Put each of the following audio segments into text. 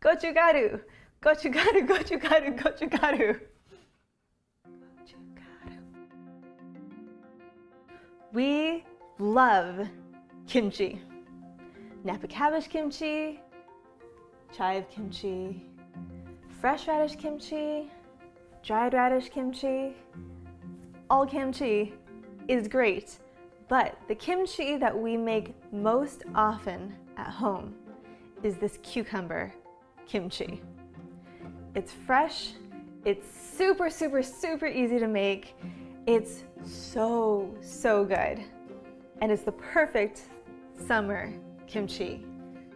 Gochugaru, gochugaru, gochugaru, gochugaru. We love kimchi. Napa cabbage kimchi, chive kimchi, fresh radish kimchi, dried radish kimchi. All kimchi is great, but the kimchi that we make most often at home is this cucumber kimchi. It's fresh, it's super, super, super easy to make. It's so, so good. And it's the perfect summer kimchi.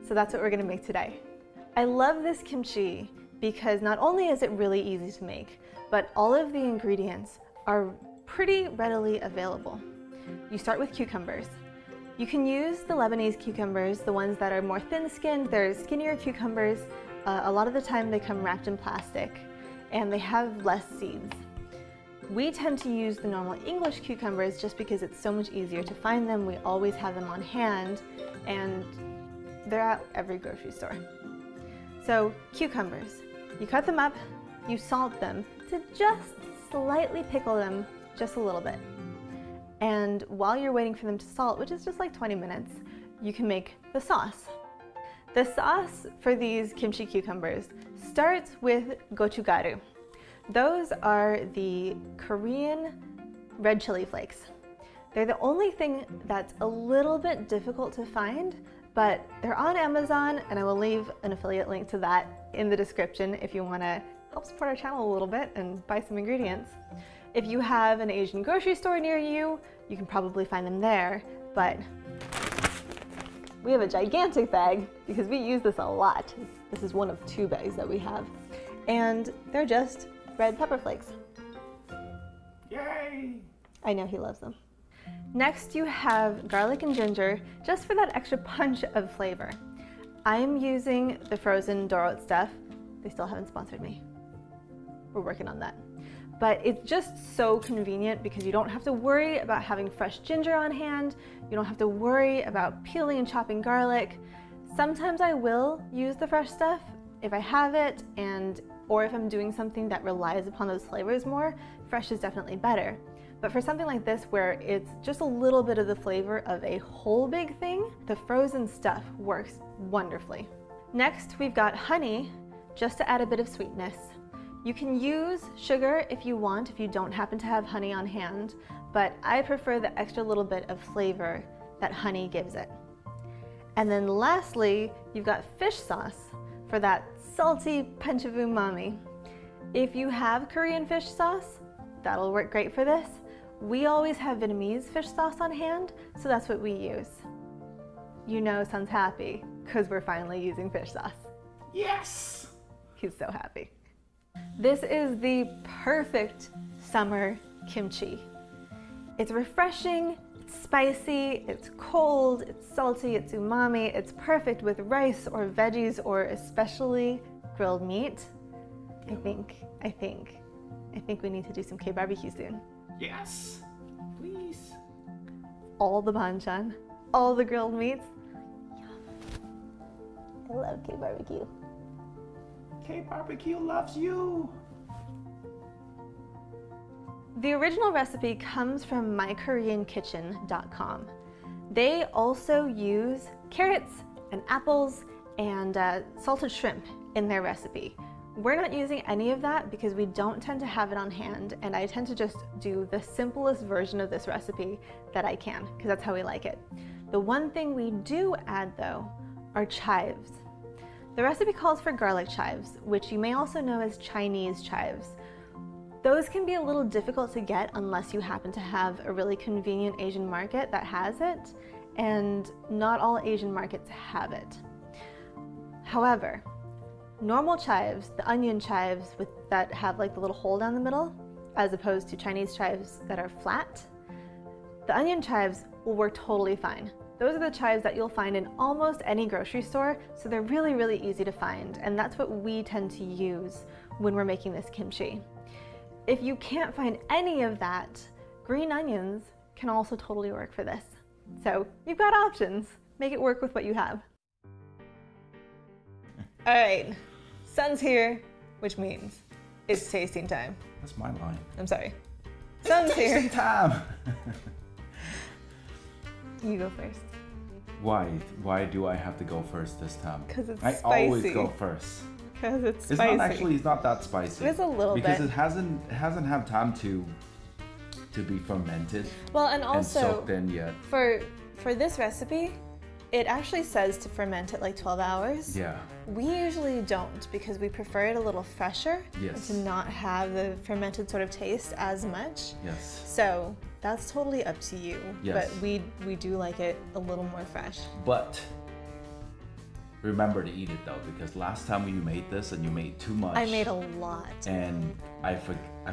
So that's what we're gonna make today. I love this kimchi because not only is it really easy to make, but all of the ingredients are pretty readily available. You start with cucumbers. You can use the Lebanese cucumbers, the ones that are more thin-skinned. They're skinnier cucumbers. A lot of the time they come wrapped in plastic and they have less seeds. We tend to use the normal English cucumbers just because it's so much easier to find them. We always have them on hand and they're at every grocery store. So cucumbers, you cut them up, you salt them to just slightly pickle them just a little bit. And while you're waiting for them to salt, which is just like 20 minutes, you can make the sauce. The sauce for these kimchi cucumbers starts with gochugaru. Those are the Korean red chili flakes. They're the only thing that's a little bit difficult to find, but they're on Amazon, and I will leave an affiliate link to that in the description if you want to help support our channel a little bit and buy some ingredients. If you have an Asian grocery store near you, you can probably find them there, but we have a gigantic bag because we use this a lot. This is one of 2 bags that we have. And they're just red pepper flakes. Yay! I know he loves them. Next you have garlic and ginger, just for that extra punch of flavor. I'm using the frozen Dorot stuff. They still haven't sponsored me. We're working on that. But it's just so convenient because you don't have to worry about having fresh ginger on hand. You don't have to worry about peeling and chopping garlic. Sometimes I will use the fresh stuff if I have it, or if I'm doing something that relies upon those flavors more, fresh is definitely better. But for something like this where it's just a little bit of the flavor of a whole big thing, the frozen stuff works wonderfully. Next, we've got honey, just to add a bit of sweetness. You can use sugar if you want, if you don't happen to have honey on hand, but I prefer the extra little bit of flavor that honey gives it. And then lastly, you've got fish sauce for that salty punch of umami. If you have Korean fish sauce, that'll work great for this. We always have Vietnamese fish sauce on hand, so that's what we use. You know Son's happy because we're finally using fish sauce. Yes! He's so happy. This is the perfect summer kimchi. It's refreshing, it's spicy, it's cold, it's salty, it's umami. It's perfect with rice or veggies or especially grilled meat. I think we need to do some K-barbecue soon. Yes, please. All the banchan, all the grilled meats. I love K-barbecue. K-barbecue loves you. The original recipe comes from mykoreankitchen.com. They also use carrots and apples and salted shrimp in their recipe. We're not using any of that because we don't tend to have it on hand, and I tend to just do the simplest version of this recipe that I can, because that's how we like it. The one thing we do add though are chives. The recipe calls for garlic chives, which you may also know as Chinese chives. Those can be a little difficult to get unless you happen to have a really convenient Asian market that has it, and not all Asian markets have it. However, normal chives, the onion chives that have like the little hole down the middle, as opposed to Chinese chives that are flat, the onion chives will work totally fine. Those are the chives that you'll find in almost any grocery store, so they're really, really easy to find, and that's what we tend to use when we're making this kimchi. If you can't find any of that, green onions can also totally work for this. So you've got options. Make it work with what you have. All right, Sun's here, which means it's tasting time. That's my line. I'm sorry. Sun's here. Tasting time. You go first. Why? Why do I have to go first this time? Because it's I spicy. always go first. Because it's It's spicy. not actually. It's not that spicy. It's a little because bit. it hasn't had time to be fermented Well, and and also soaked in yet. for this recipe, it actually says to ferment it like 12 hours. Yeah. We usually don't because we prefer it a little fresher Yes. and to not have the fermented sort of taste as much. Yes. So that's totally up to you. Yes. But we do like it a little more fresh. But remember to eat it though, because last time you made this and you made too much. I made a lot. And I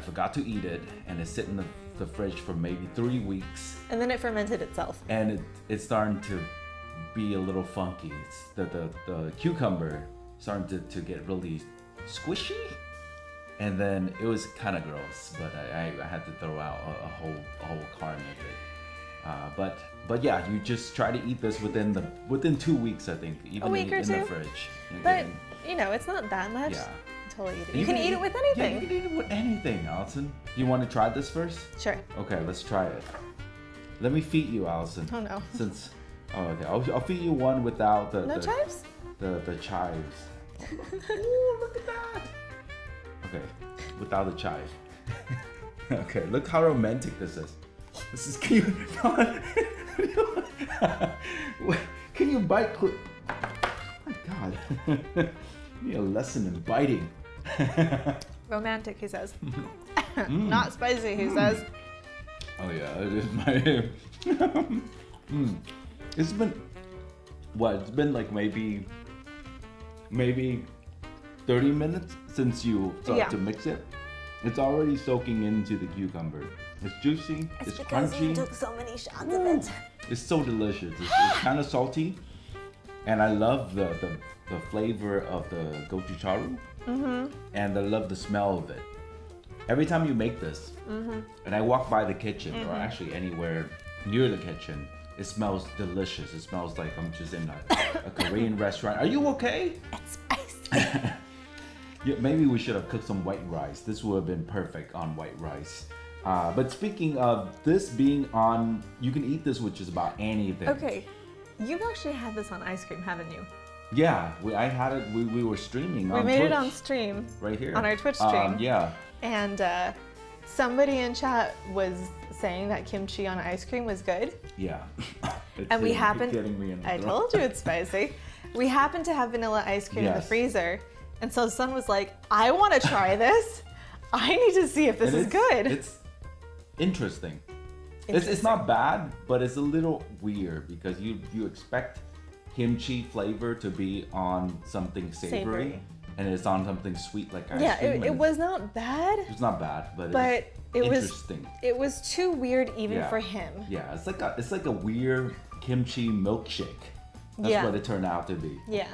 forgot to eat it, and it sit in the fridge for maybe 3 weeks, And then it fermented itself. and it's starting to be a little funky. It's the cucumber starting to get really squishy, and then it was kind of gross. But I had to throw out a whole carton of it. But yeah, you just try to eat this within 2 weeks, I think, even A week or in two. the fridge. You're But getting- you know, it's not that much. Yeah. Totally eat it. And You can eat it with anything. Yeah, you can eat it with anything, Allison. You want to try this first? Sure. Okay, let's try it. Let me feed you, Allison. Oh no. Okay, I'll feed you one without No chives? the chives. Ooh, look at that. Okay, without the chive. Okay, look how romantic this is. This is cute. Can you bite quick? Oh my God. You need a lesson in biting. Romantic, he says. Not spicy, he says. Oh yeah, it is my. It's been what? It's been like maybe 30 minutes since you started to mix it. It's already soaking into the cucumber. It's juicy. It's because crunchy. you took so many shots of it. It's so delicious. It's kind of salty, and I love the flavor of the gochugaru, and I love the smell of it. Every time you make this, and I walk by the kitchen, or actually anywhere near the kitchen, it smells delicious. It smells like I'm just in a Korean restaurant. Are you okay? It's spicy. Yeah, maybe we should have cooked some white rice. This would have been perfect on white rice. But speaking of this being on, you can eat this with just about anything. Okay, you've actually had this on ice cream, haven't you? Yeah, I had it. We were streaming on We made Twitch. it on stream. Right here. On our Twitch stream. Yeah. And somebody in chat was saying that kimchi on ice cream was good. Yeah. And we happened, getting me in the I throat. told you it's spicy. We happened to have vanilla ice cream in the Yes. freezer. And so Son was like, I want to try this. I need to see if this is good. It's interesting. It's not bad, but it's a little weird because you expect kimchi flavor to be on something savory. And it's on something sweet like ice cream. Yeah, it was not bad. It's not bad, but It was interesting. It was too weird even for him. Yeah, it's like a weird kimchi milkshake. That's what it turned out to be. Yeah.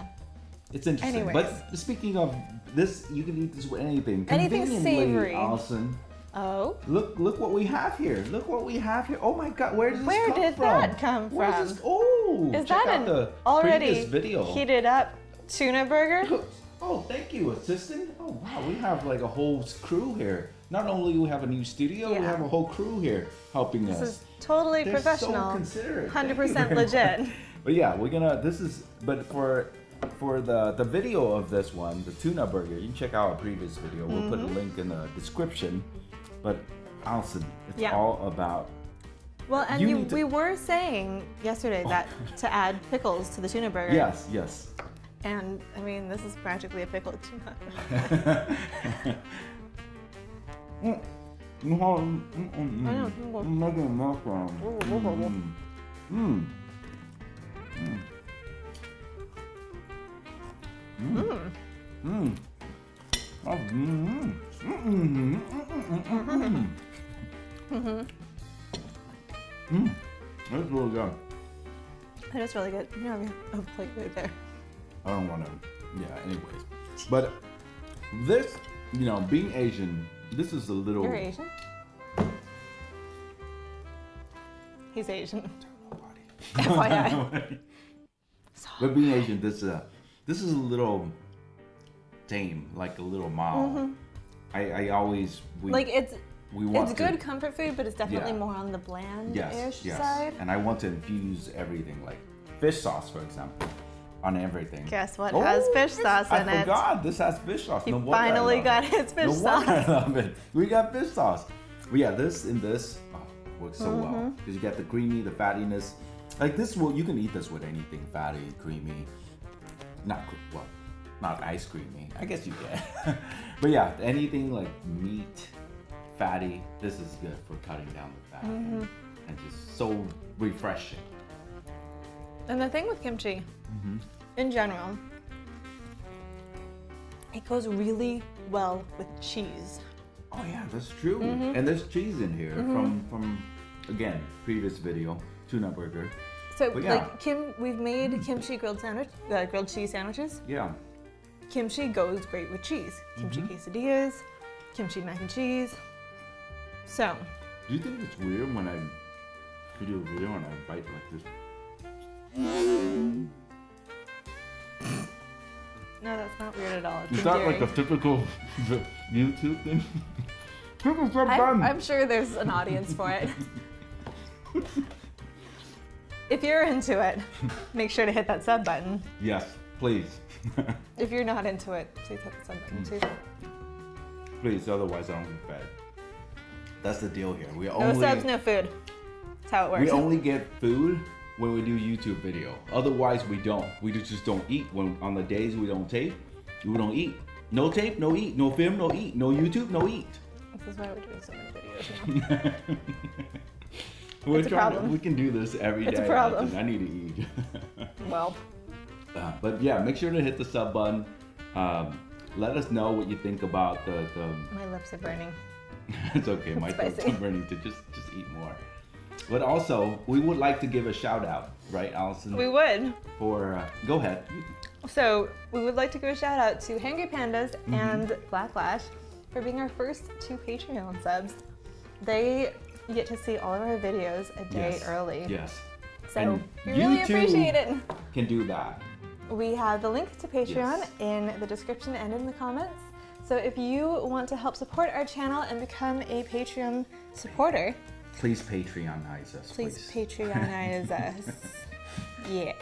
It's interesting. Anyways. But speaking of this, you can eat this with anything. Anything Conveniently, savory. Allison, Oh. look what we have here. Look what we have here. Oh my God, where does this Where come did from? that come Where's from? This? Oh, Is check that out the an already previous video. heated up tuna burger? Oh, thank you, assistant. Oh wow, we have like a whole crew here. Not only do we have a new studio, we have a whole crew here helping us. This is totally They're professional. so considerate. Thank you 100% very legit. much. But yeah, we're gonna. This is. But for the video of this one, the tuna burger, you can check out our previous video. We'll put a link in the description. But Allison, it's all about. Well, and You need to- we were saying yesterday that to add pickles to the tuna burger. Yes, yes. And I mean, this is practically a pickled tuna. That's really good. That is really good. You have a plate right there. I don't want to. Yeah. Anyways, but this, being Asian, this is a little. You're Asian? He's Asian. FYI. But being Asian, this is a little same, like a little mom. I always we want it's good comfort food, but it's definitely Yeah. more on the bland-ish yes. side. And I want to infuse everything, like fish sauce, for example, on everything. Guess what has fish sauce in it? I forgot this has fish sauce. He No wonder I finally love got it. his fish No wonder I sauce. love it. We got fish sauce. But yeah, this works so well because you get the creamy, the fattiness. Like this, you can eat this with anything fatty, creamy. Not ice creamy. I guess you can. But yeah, anything like meat, fatty. This is good for cutting down the fat and just so refreshing. And the thing with kimchi, in general, it goes really well with cheese. Oh yeah, that's true. And there's cheese in here from again previous video, tuna burger. So But yeah. like we've made kimchi grilled cheese sandwiches. Yeah. Kimchi goes great with cheese. Kimchi quesadillas, kimchi mac and cheese. So. Do you think it's weird when I do a video and I bite like this? No, that's not weird at all. It's Is that endearing. like a typical YouTube thing? People so fun. I'm sure there's an audience for it. If you're into it, make sure to hit that sub button. Yes, please. If you're not into it, please hit the sub button too. Please, otherwise I don't get fed. That's the deal here. No subs, no food. That's how it works. We only get food when we do YouTube video. Otherwise, we don't. We just don't eat. When on the days we don't tape, we don't eat. No tape, no eat. No film, no eat. No YouTube, no eat. This is why we're doing so many videos now. It's a problem. We can do this every day. It's a problem. I need to eat. Well. But yeah, make sure to hit the sub button. Let us know what you think about the My lips are burning. It's okay, my throat's burning to just eat more. But also, we would like to give a shout out, right, Allison? We would. For go ahead. So we would like to give a shout out to Hangry Pandas and Blacklash for being our first 2 Patreon subs. They get to see all of our videos a day early. Yes. So and we really appreciate it. Can do that. We have the link to Patreon in the description and in the comments. So if you want to help support our channel and become a Patreon supporter, please Patreonize us. Please Patreonize us. Yeah.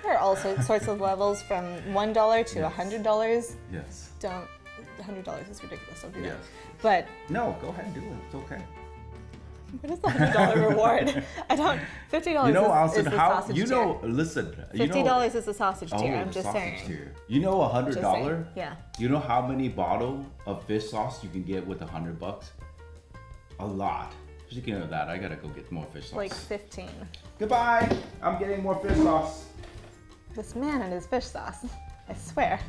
There are all sorts of levels from $1 to $100. Yes. $100 is ridiculous. Don't do that. Yes. But no, go ahead and do it. It's okay. What is the $100 reward? I don't. $50 you know, is the sausage you know, tier. listen. $50 is the sausage tier. I'm just saying. Tier. You know, $100. Yeah. You know how many bottle of fish sauce you can get with $100? A lot. Speaking of that, I gotta go get more fish sauce. Like 15. Goodbye. I'm getting more fish sauce. This man and his fish sauce. I swear.